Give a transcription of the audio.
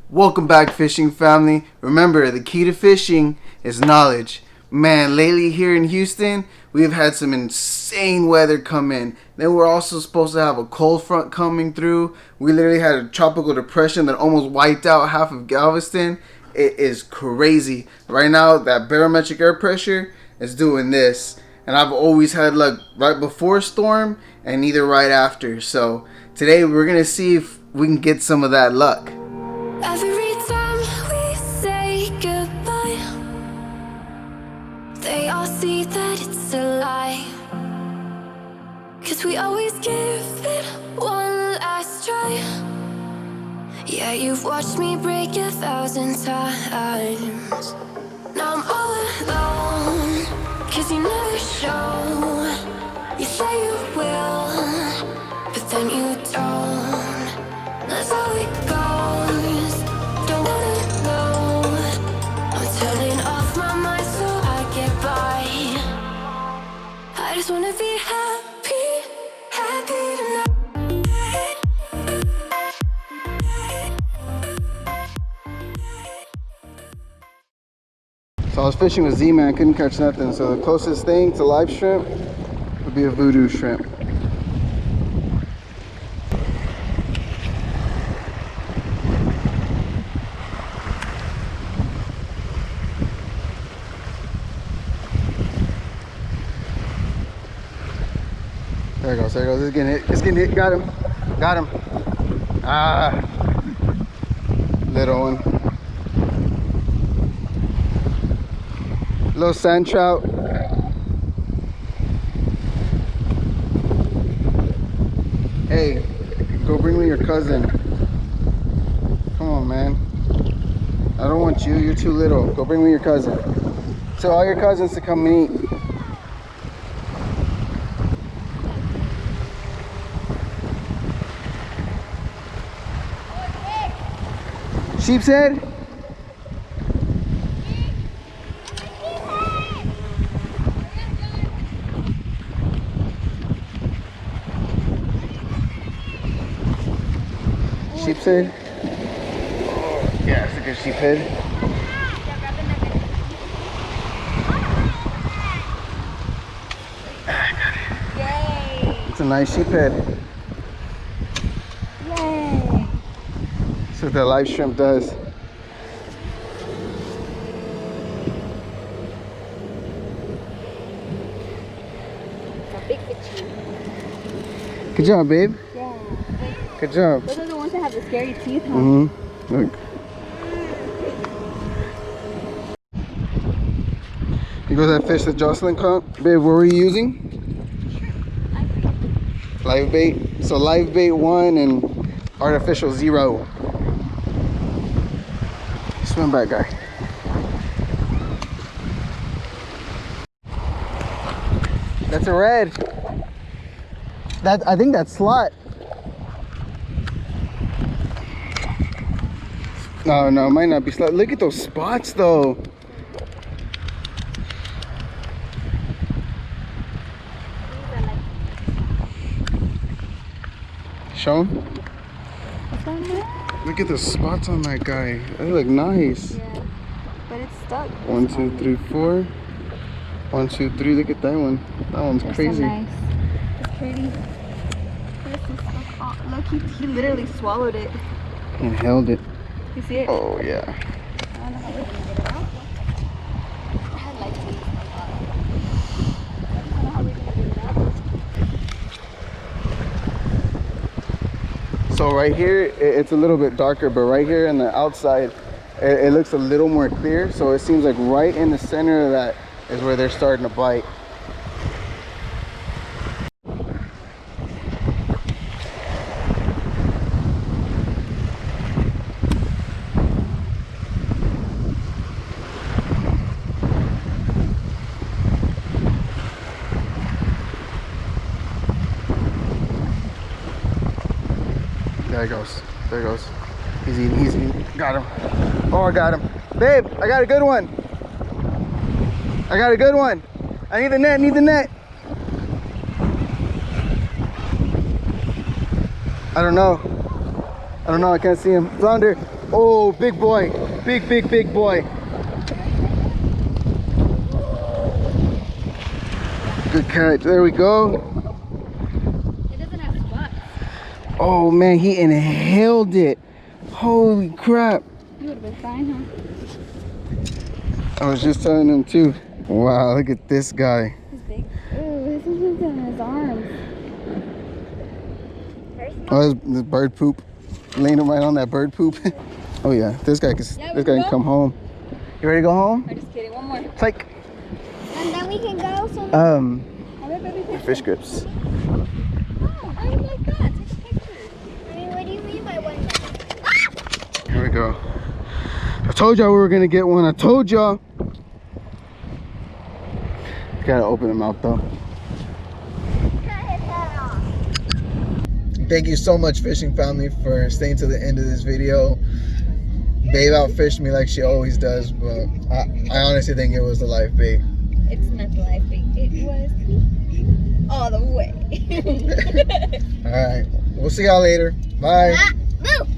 Welcome back, fishing family. Remember, the key to fishing is knowledge. Man, lately here in Houston, we've had some insane weather come in. Then we're also supposed to have a cold front coming through. We literally had a tropical depression that almost wiped out half of Galveston. It is crazy. Right now, that barometric air pressure is doing this. And I've always had luck right before a storm and either right after. So today we're going to see if we can get some of that luck. Every time we say goodbye, they all see that it's a lie. 'Cause we always give it one last try. Yeah, you've watched me break 1,000 times. Now I'm all alone, 'cause you never show. You say you will, but then you don't. That's how it goes. Don't wanna know. I'm turning off my mind so I get by. I just wanna be happy, happy tonight. So I was fishing with Z-Man, couldn't catch nothing. So the closest thing to live shrimp would be a voodoo shrimp. There it goes, there it goes. It's getting hit, it's getting hit. Got him, got him. Ah, little one. Little sand trout. Hey, go bring me your cousin. Come on, man. I don't want you, you're too little. Go bring me your cousin. Tell all your cousins to come and eat. Sheep's head? Sheep's head? Oh, yeah, it's a good sheep head. Yay! It's a nice sheep head. Yay! That's what that live shrimp does. A big itchy. Good job, babe. Yeah. Good job. Those are the ones that have the scary teeth, huh? Mm-hmm. Look. You go to that fish that Jocelyn caught? Babe, what were you using? Live bait. So live bait 1 and artificial 0. Swim back, guy. That's a red. I think that's slot. No, it might not be slot. Look at those spots though. Show him. What's on there? Look at the spots on that guy. They look nice. Yeah. But it's stuck. 1, 2, 3, 4. 1, 2, 3. Look at that one. That one's They're crazy. so nice. It's pretty. This is stuck. Oh, look, he literally swallowed it. And held it. You see it? Oh yeah. I don't know how we're gonna get it out. I had like these. I don't know how we're gonna get it out. So right here, it's a little bit darker, but right here on the outside, it looks a little more clear. So it seems like right in the center of that is where they're starting to bite. There he goes. There he goes. He's eating. He's eating. Got him. Oh, I got him. Babe, I got a good one. I got a good one. I need the net. Need the net. I don't know. I can't see him. Flounder. Oh, big boy. Big boy. Good catch. There we go. It doesn't have spots. Oh man, he inhaled it. Holy crap. You would have been fine, huh? I was just telling him too. Wow, look at this guy. He's big. Ooh, this is in his arms. Oh, this bird poop. Laying him right on that bird poop. Oh yeah, this guy can come home. You ready to go home? I'm just kidding. One more. Like, And then we can go somewhere. fish grips. Oh, I would like that. Take a picture. I mean, what do you mean by one minute? Here we go. I told y'all we were gonna get one. I told y'all. Gotta open them out though. Cut his head off. Thank you so much, fishing family, for staying to the end of this video. Babe outfished me like she always does, but I honestly think it was the life bait. It's not the life bait. It was all the way. All right, we'll see y'all later. Bye. Move.